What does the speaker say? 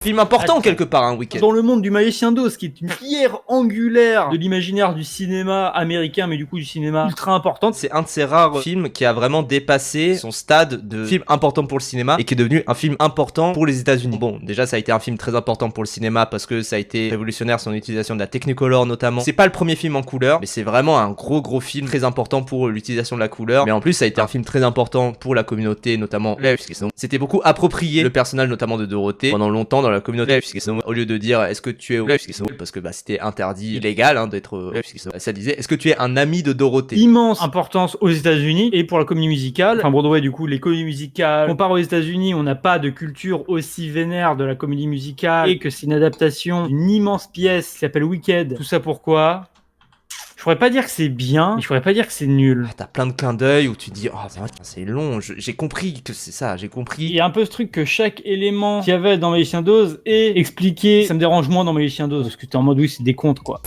Film important quelque part, hein, Wicked. Dans le monde du Magicien d'Oz, qui est une pierre angulaire de l'imaginaire du cinéma américain, mais du coup du cinéma ultra importante. C'est un de ces rares films qui a vraiment dépassé son stade de film important pour le cinéma et qui est devenu un film important pour les États-Unis. Bon, déjà ça a été un film très important pour le cinéma parce que ça a été révolutionnaire son utilisation de la Technicolor notamment. C'est pas le premier film en couleur, mais c'est vraiment un gros film très important pour l'utilisation de la couleur. Mais en plus ça a été un film très important pour la communauté, notamment c'était beaucoup approprié le personnage notamment de Dorothée pendant longtemps dans la communauté, au lieu de dire est-ce que tu es parce que bah c'était interdit, illégal hein, d'être ça disait est-ce que tu es un ami de Dorothée. Immense importance aux États-Unis et pour la comédie musicale. Enfin Broadway du coup les comédies musicales. Comparé aux États-Unis, on n'a pas de culture aussi vénère de la comédie musicale et que c'est une adaptation d'une immense pièce qui s'appelle Wicked. Tout ça pourquoi? Je pourrais pas dire que c'est bien, mais je pourrais pas dire que c'est nul. T'as plein de clins d'œil où tu dis oh c'est long, j'ai compris que c'est ça, j'ai compris. Il y a un peu ce truc que chaque élément qu'il y avait dans Magicien d'Oz est expliqué. Ça me dérange moins dans Magicien d'Oz parce que t'es en mode oui c'est des contes quoi.